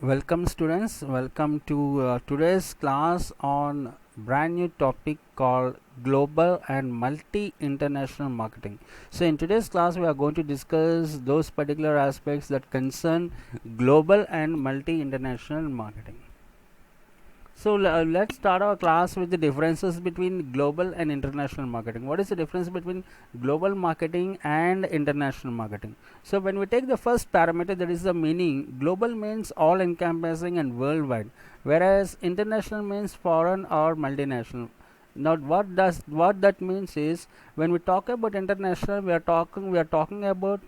Welcome students, welcome to today's class on brand new topic called global and multi-international marketing. So in today's class we are going to discuss those particular aspects that concern global and multi-international marketing. So let's start our class with the differences between global and international marketing. What is the difference between global marketing and international marketing? So when we take the first parameter, that is the meaning, global means all encompassing and worldwide, whereas international means foreign or multinational. Now what that means is, when we talk about international, we are talking about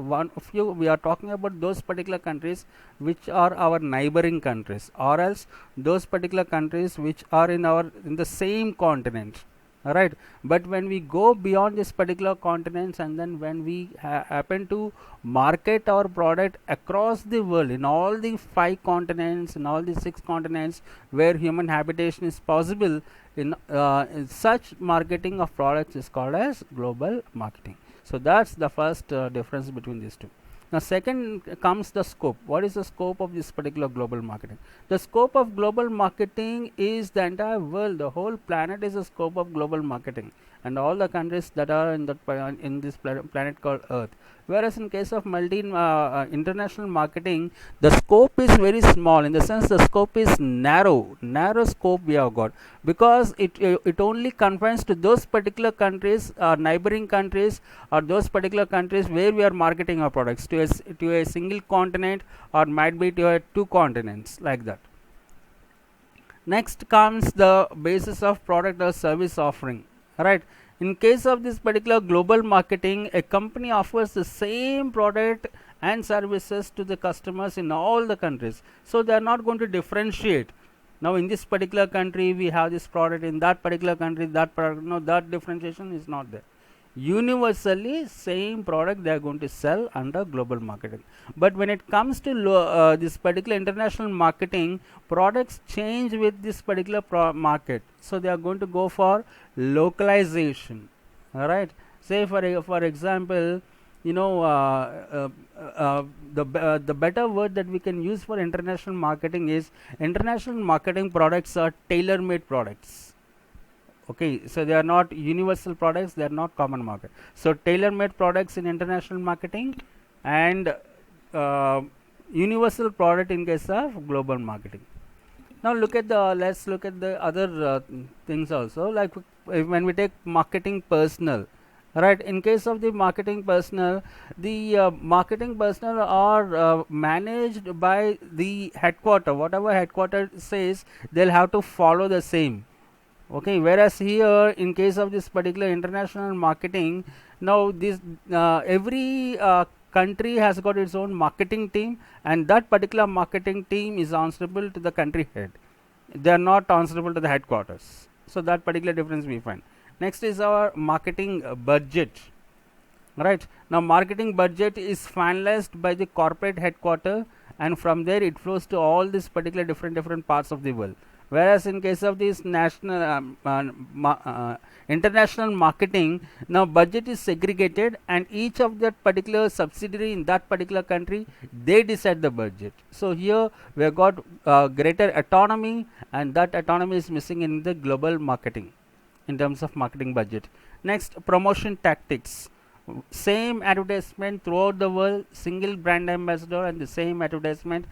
one few we are talking about those particular countries which are our neighboring countries, or else those particular countries which are in the same continent. All right, but when we go beyond this particular continents, and then when we happen to market our product across the world, in all the five continents, in all the six continents where human habitation is possible, in such marketing of products is called as global marketing. So that's the first difference between these two. Now second comes the scope. What is the scope of this particular global marketing? The scope of global marketing is the entire world. The whole planet is the scope of global marketing, and all the countries that are in this planet called Earth. Whereas in case of international marketing, the scope is very small. In the sense, the scope is narrow scope we have got, because it only confines to those particular countries, neighboring countries, or those particular countries where we are marketing our products to a single continent, or might be to two continents, like that. Next comes the basis of product or service offering. Right. In case of this particular global marketing, a company offers the same product and services to the customers in all the countries. So they are not going to differentiate. Now in this particular country we have this product, in that particular country that product. No, that differentiation is not there. Universally same product they are going to sell under global marketing. But when it comes to this particular international marketing, products change with this particular market, so they are going to go for localization. All right, say for example, you know, the better word that we can use for international marketing is, international marketing products are tailor made products. Okay, so they are not universal products, they are not common market. So tailor made products in international marketing, and uh, universal product in case of global marketing. Now let's look at the other things also, like when we take marketing personnel. Right, in case of the marketing personnel, the marketing personnel are managed by the headquarter. Whatever headquarter says, they'll have to follow the same. Okay, whereas here in case of this particular international marketing, now this every country has got its own marketing team, and that particular marketing team is answerable to the country head. They are not answerable to the headquarters. So that particular difference we find. Next is our marketing budget. Right, now marketing budget is finalized by the corporate headquarter, and from there it flows to all these particular different parts of the world. Whereas in case of this national international marketing, now budget is segregated, and each of that particular subsidiary in that particular country, they decide the budget. So here we have got greater autonomy, and that autonomy is missing in the global marketing in terms of marketing budget. Next, promotion tactics. Same advertisement throughout the world, single brand ambassador, and the same advertisement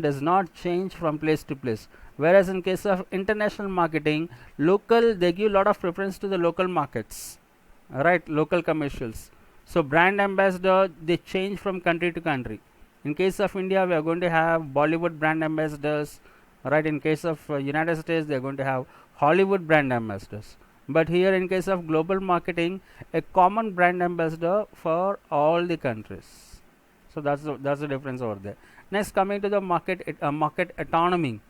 does not change from place to place. Whereas in case of international marketing, local, they give a lot of preference to the local markets. Right, local commercials. So brand ambassador, they change from country to country. In case of India, we are going to have Bollywood brand ambassadors. Right, in case of United States, they are going to have Hollywood brand ambassadors. But here in case of global marketing, a common brand ambassador for all the countries. So that's the difference over there. Next, coming to the market autonomy.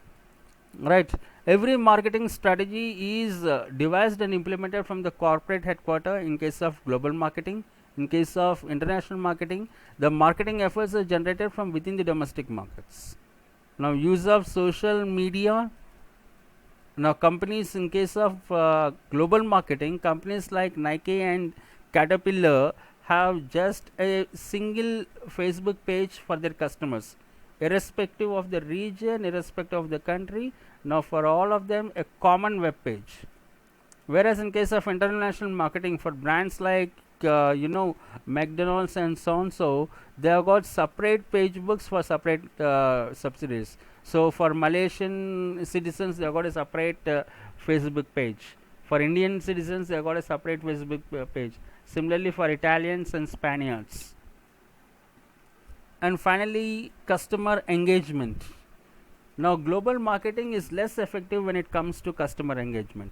Right, every marketing strategy is devised and implemented from the corporate headquarter in case of global marketing. In case of international marketing, the marketing efforts are generated from within the domestic markets. Now use of social media. Now companies, in case of global marketing, companies like Nike and Caterpillar have just a single Facebook page for their customers. irrespective of the region, irrespective of the country. Now for all of them a common web page. Whereas in case of international marketing for brands like McDonald's and so on, so they have got separate page books for separate subsidiaries. So for Malaysian citizens they have got a separate Facebook page. For Indian citizens they have got a separate Facebook page. Similarly for Italians and Spaniards. And finally, customer engagement. Now global marketing is less effective when it comes to customer engagement.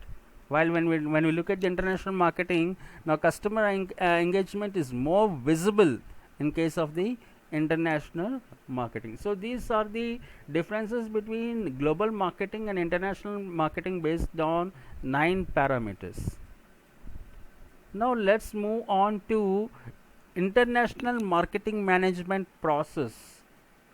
While when we look at the international marketing, now customer engagement is more visible in case of the international marketing. So these are the differences between global marketing and international marketing based on 9 parameters. Now let's move on to international marketing management process,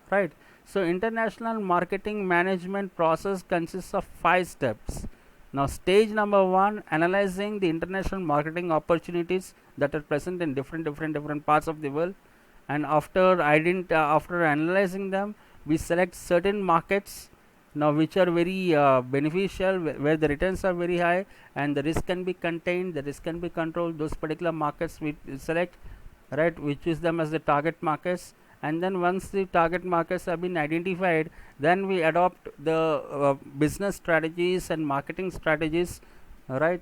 right? So international marketing management process consists of 5 steps. Now stage number 1, analyzing the international marketing opportunities that are present in different parts of the world, and after analyzing them, we select certain markets now which are very beneficial, where the returns are very high and the risk can be contained, the risk can be controlled. Those particular markets we select, right? We choose them as the target markets, and then once the target markets have been identified, then we adopt the business strategies and marketing strategies, right?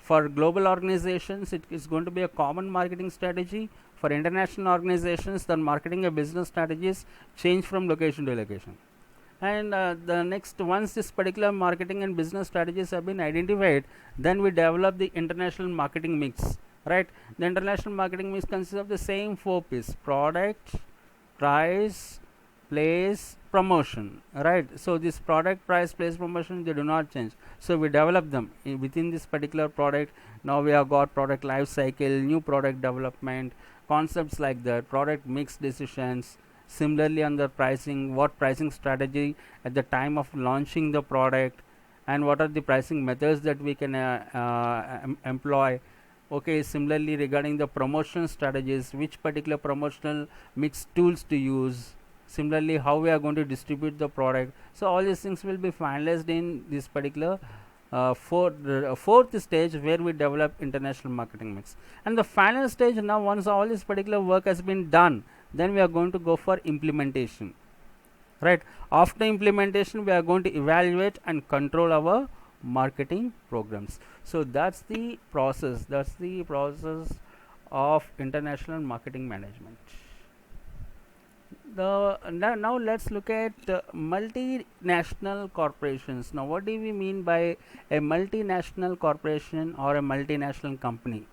For global organizations it is going to be a common marketing strategy. For international organizations, the marketing and business strategies change from location to location. And the next, once this particular marketing and business strategies have been identified, then we develop the international marketing mix, right? The international marketing mix consists of the same 4 P's: product, price, place, promotion, right? So this product, price, place, promotion, they do not change. So we develop them within this particular product. Now we have got product life cycle, new product development, concepts like that, product mix decisions. Similarly on the pricing, what pricing strategy at the time of launching the product, and what are the pricing methods that we can employ. Okay, similarly regarding the promotion strategies, which particular promotional mix tools to use. Similarly, how we are going to distribute the product. So all these things will be finalized in this particular fourth stage, where we develop international marketing mix. And the final stage, now once all this particular work has been done, then we are going to go for implementation, right? After implementation, we are going to evaluate and control our marketing programs. So that's the process of international marketing management. Now let's look at multinational corporations. Now what do we mean by a multinational corporation or a multinational company?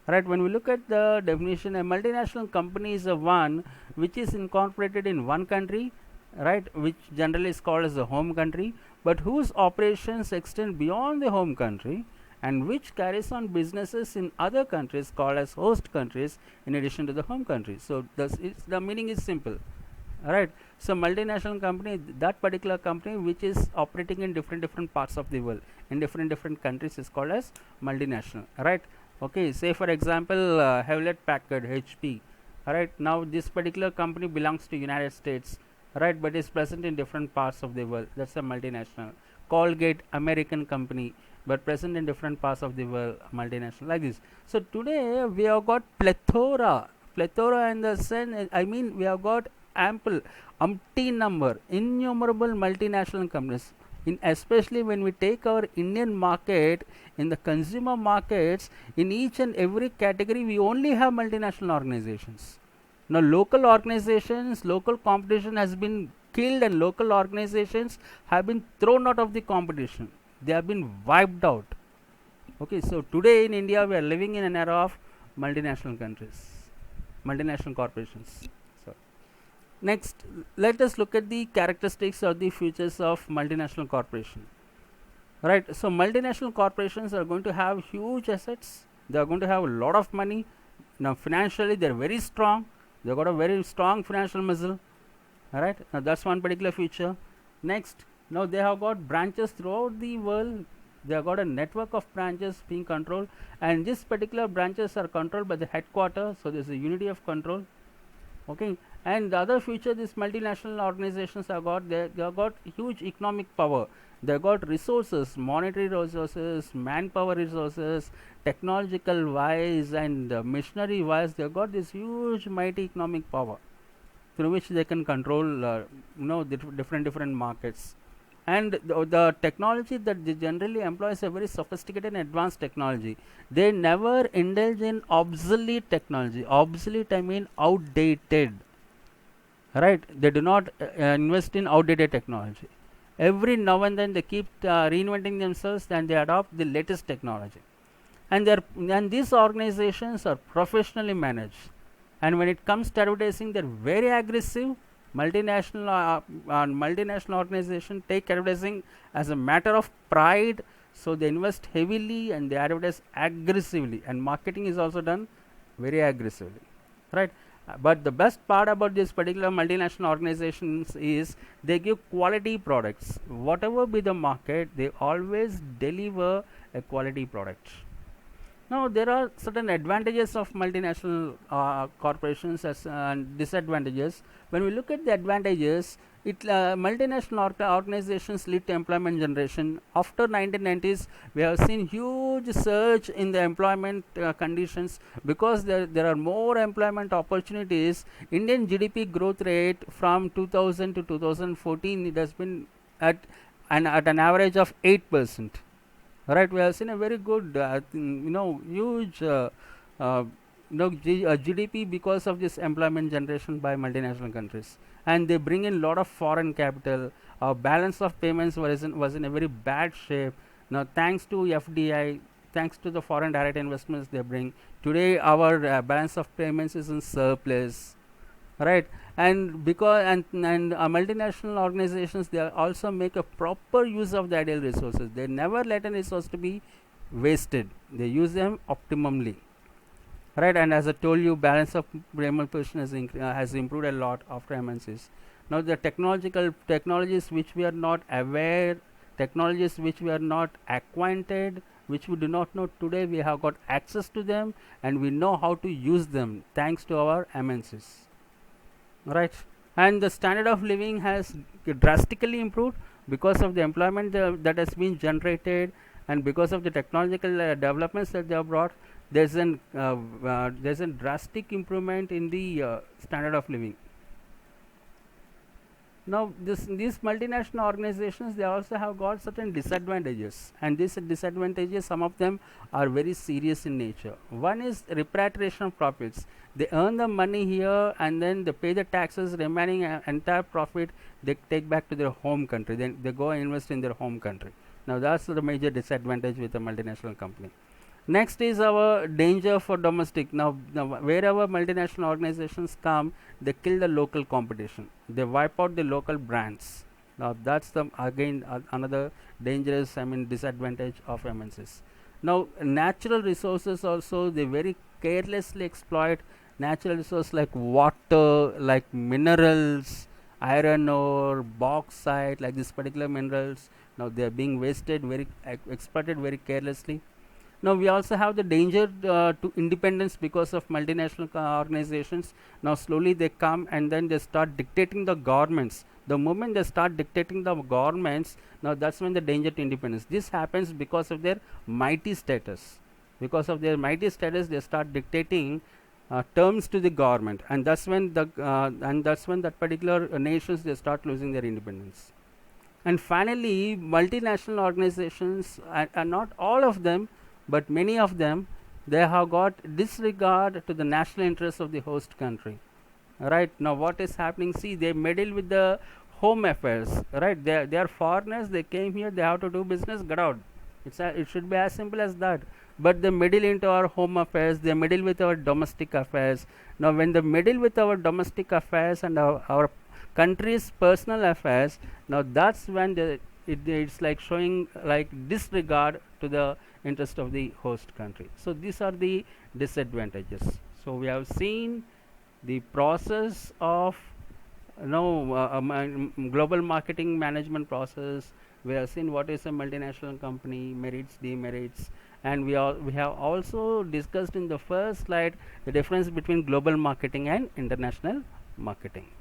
Right, when we look at the definition, a multinational company is a one which is incorporated in one country, right, which generally is called as the home country, but whose operations extend beyond the home country, and which carries on businesses in other countries called as host countries in addition to the home country. So the meaning is simple, right? So multinational company, that particular company which is operating in different parts of the world, in different countries, is called as multinational, right? Okay, say for example Hewlett Packard, HP, right? Now this particular company belongs to United States, right, but is present in different parts of the world. That's a multinational. Colgate, American company, but present in different parts of the world, multinational, like this. So today we have got plethora in the sense, I mean, we have got ample, innumerable multinational companies. In especially when we take our Indian market, in the consumer markets, in each and every category we only have multinational organizations. Now local organizations, local competition has been killed, and local organizations have been thrown out of the competition. They have been wiped out. Okay, so today in India we are living in an era of multinational corporations. So next, let us look at the characteristics or the features of multinational corporation. Right, so multinational corporations are going to have huge assets. They are going to have a lot of money. Now financially they are very strong. They got a very strong financial muscle. Alright, now that's one particular feature. Next, now they have got branches throughout the world. They have got a network of branches being controlled, and these particular branches are controlled by the headquarters, so there is a unity of control. Okay, And the other feature these multinational organizations have got, they have got huge economic power. They have got resources, monetary resources, manpower resources, technological wise and machinery wise. They have got this huge mighty economic power through which they can control the different markets. And the technology that they generally employ is a very sophisticated and advanced technology. They never indulge in obsolete technology. Obsolete, I mean outdated, right? They do not invest in outdated technology. Every now and then they keep reinventing themselves and they adopt the latest technology. And these organizations are professionally managed. And when it comes to advertising, they're very aggressive. Multinational organization take advertising as a matter of pride, so they invest heavily and they advertise aggressively, and marketing is also done very aggressively, right? But the best part about this particular multinational organizations is they give quality products. Whatever be the market, they always deliver a quality product. Now, there are certain advantages of multinational corporations as and disadvantages. When we look at the advantages, multinational organizations lead to employment generation. After 1990s, we have seen huge surge in the employment conditions because there are more employment opportunities. Indian GDP growth rate from 2000 to 2014, it has been at an average of 8%. Right, we have seen a very good, huge, GDP because of this employment generation by multinational countries, and they bring in a lot of foreign capital. Our balance of payments was in a very bad shape. Now, thanks to FDI, thanks to the foreign direct investments they bring, today our balance of payments is in surplus, right? And because and multinational organizations, they also make a proper use of the ideal resources. They never let a resource to be wasted. They use them optimally, right? And as I told you, balance of payment position has improved a lot after MNCs. Now the technologies which we are not aware, technologies which we are not acquainted, which we do not know today, we have got access to them and we know how to use them thanks to our MNCs, right? And the standard of living has drastically improved because of the employment that has been generated, and because of the technological developments that they have brought. There's a drastic improvement in the standard of living. Now these multinational organizations, they also have got certain disadvantages, and these disadvantages, some of them are very serious in nature. One is repatriation of profits. They earn the money here and then they pay the taxes, remaining entire profit they take back to their home country, then they go and invest in their home country. Now that's the major disadvantage with a multinational company. Next is our danger for domestic. Now wherever multinational organizations come, they kill the local competition. They wipe out the local brands. Now that's the again another dangerous, disadvantage of MNCs. Now natural resources also, they very carelessly exploit natural resources like water, like minerals, iron ore, bauxite, like these particular minerals. Now they are being wasted exploited very carelessly. Now we also have the danger to independence because of multinational organizations. Now slowly they come and then they start dictating the governments. The moment they start dictating the governments, now that's when the danger to independence. This happens because of their mighty status. Because of their mighty status, they start dictating terms to the government, and that's when that particular nations, they start losing their independence. And finally, multinational organizations, and not all of them, but many of them, they have got disregard to the national interests of the host country. Right now, what is happening? See, they meddle with the home affairs. Right, they are foreigners. They came here. They have to do business. Get out. It should be as simple as that. But they meddle into our home affairs. They meddle with our domestic affairs. Now, when they meddle with our domestic affairs and our country's personal affairs, now that's when it's like showing like disregard to the interest of the host country. So these are the disadvantages. So we have seen the process of global marketing management process. We have seen what is a multinational company, merits, demerits, and we have also discussed in the first slide the difference between global marketing and international marketing.